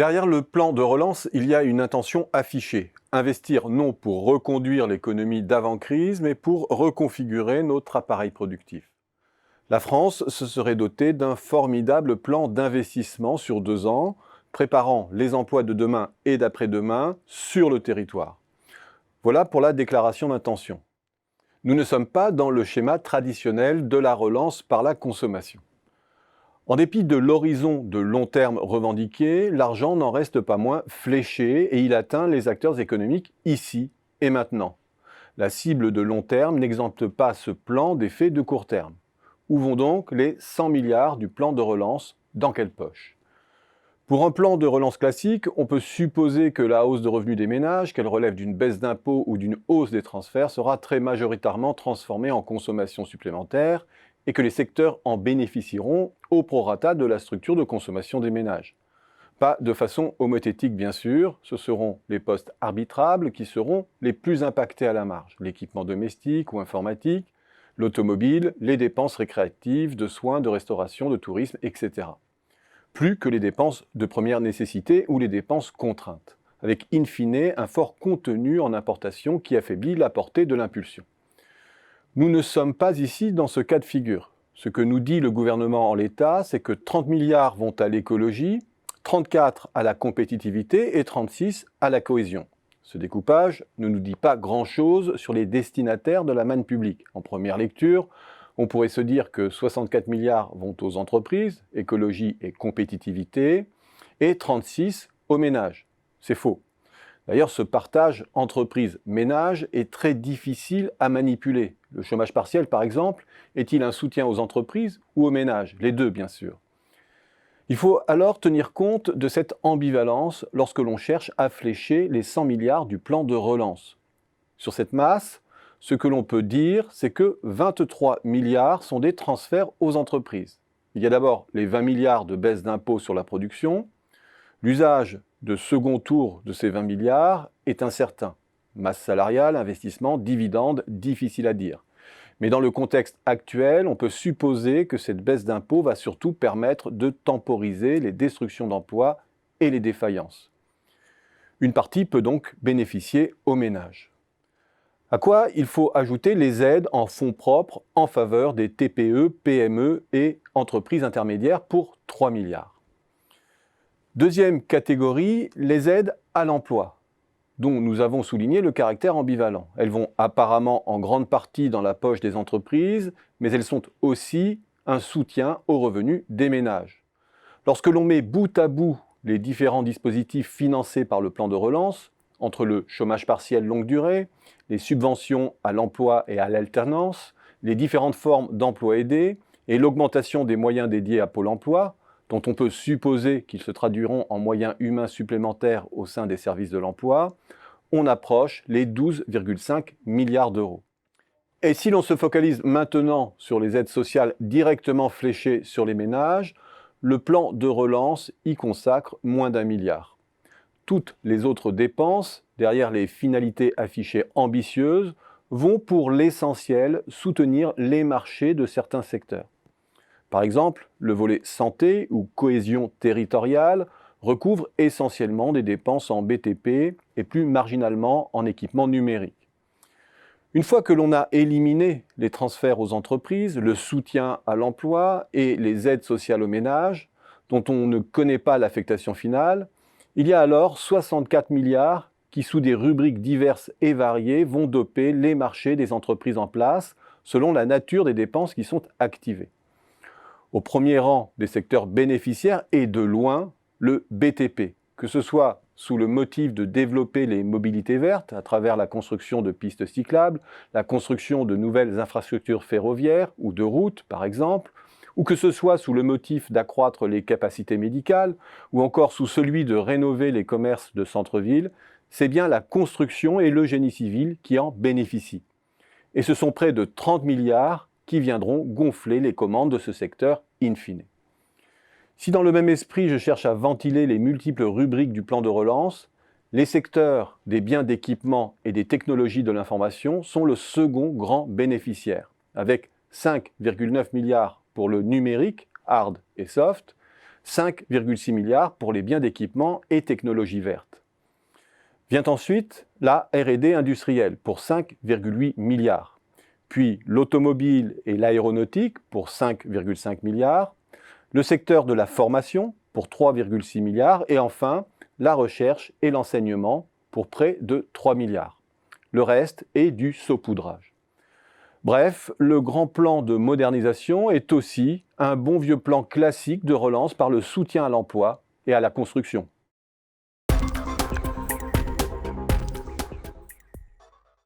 Derrière le plan de relance, il y a une intention affichée. Investir non pour reconduire l'économie d'avant-crise, mais pour reconfigurer notre appareil productif. La France se serait dotée d'un formidable plan d'investissement sur 2 ans, préparant les emplois de demain et d'après-demain sur le territoire. Voilà pour la déclaration d'intention. Nous ne sommes pas dans le schéma traditionnel de la relance par la consommation. En dépit de l'horizon de long terme revendiqué, l'argent n'en reste pas moins fléché et il atteint les acteurs économiques ici et maintenant. La cible de long terme n'exempte pas ce plan d'effets de court terme. Où vont donc les 100 milliards du plan de relance? Dans quelle poche? Pour un plan de relance classique, on peut supposer que la hausse de revenus des ménages, qu'elle relève d'une baisse d'impôts ou d'une hausse des transferts, sera très majoritairement transformée en consommation supplémentaire et que les secteurs en bénéficieront au prorata de la structure de consommation des ménages. Pas de façon homothétique bien sûr, ce seront les postes arbitrables qui seront les plus impactés à la marge, l'équipement domestique ou informatique, l'automobile, les dépenses récréatives, de soins, de restauration, de tourisme, etc. Plus que les dépenses de première nécessité ou les dépenses contraintes, avec in fine un fort contenu en importation qui affaiblit la portée de l'impulsion. Nous ne sommes pas ici dans ce cas de figure. Ce que nous dit le gouvernement en l'état, c'est que 30 milliards vont à l'écologie, 34 à la compétitivité et 36 à la cohésion. Ce découpage ne nous dit pas grand-chose sur les destinataires de la manne publique. En première lecture, on pourrait se dire que 64 milliards vont aux entreprises, écologie et compétitivité, et 36 aux ménages. C'est faux. D'ailleurs, ce partage entreprise-ménage est très difficile à manipuler. Le chômage partiel, par exemple, est-il un soutien aux entreprises ou aux ménages? Les deux, bien sûr. Il faut alors tenir compte de cette ambivalence lorsque l'on cherche à flécher les 100 milliards du plan de relance. Sur cette masse, ce que l'on peut dire, c'est que 23 milliards sont des transferts aux entreprises. Il y a d'abord les 20 milliards de baisse d'impôts sur la production. L'usage de second tour de ces 20 milliards est incertain. Masse salariale, investissement, dividendes, difficile à dire. Mais dans le contexte actuel, on peut supposer que cette baisse d'impôts va surtout permettre de temporiser les destructions d'emplois et les défaillances. Une partie peut donc bénéficier aux ménages. À quoi il faut ajouter les aides en fonds propres en faveur des TPE, PME et entreprises intermédiaires pour 3 milliards. Deuxième catégorie, les aides à l'emploi, dont nous avons souligné le caractère ambivalent. Elles vont apparemment en grande partie dans la poche des entreprises, mais elles sont aussi un soutien aux revenus des ménages. Lorsque l'on met bout à bout les différents dispositifs financés par le plan de relance, entre le chômage partiel longue durée, les subventions à l'emploi et à l'alternance, les différentes formes d'emploi aidé et l'augmentation des moyens dédiés à Pôle emploi, dont on peut supposer qu'ils se traduiront en moyens humains supplémentaires au sein des services de l'emploi, on approche les 12,5 milliards d'euros. Et si l'on se focalise maintenant sur les aides sociales directement fléchées sur les ménages, le plan de relance y consacre moins d'1 milliard. Toutes les autres dépenses, derrière les finalités affichées ambitieuses, vont pour l'essentiel soutenir les marchés de certains secteurs. Par exemple, le volet santé ou cohésion territoriale recouvre essentiellement des dépenses en BTP et plus marginalement en équipement numérique. Une fois que l'on a éliminé les transferts aux entreprises, le soutien à l'emploi et les aides sociales aux ménages, dont on ne connaît pas l'affectation finale, il y a alors 64 milliards qui, sous des rubriques diverses et variées, vont doper les marchés des entreprises en place selon la nature des dépenses qui sont activées. Au premier rang des secteurs bénéficiaires est de loin le BTP, que ce soit sous le motif de développer les mobilités vertes à travers la construction de pistes cyclables, la construction de nouvelles infrastructures ferroviaires ou de routes par exemple, ou que ce soit sous le motif d'accroître les capacités médicales, ou encore sous celui de rénover les commerces de centre-ville, c'est bien la construction et le génie civil qui en bénéficient. Et ce sont près de 30 milliards qui viendront gonfler les commandes de ce secteur in fine. Si dans le même esprit je cherche à ventiler les multiples rubriques du plan de relance, les secteurs des biens d'équipement et des technologies de l'information sont le second grand bénéficiaire, avec 5,9 milliards pour le numérique, hard et soft, 5,6 milliards pour les biens d'équipement et technologies vertes. Vient ensuite la R&D industrielle pour 5,8 milliards, puis l'automobile et l'aéronautique pour 5,5 milliards, le secteur de la formation pour 3,6 milliards et enfin la recherche et l'enseignement pour près de 3 milliards. Le reste est du saupoudrage. Bref, le grand plan de modernisation est aussi un bon vieux plan classique de relance par le soutien à l'emploi et à la construction.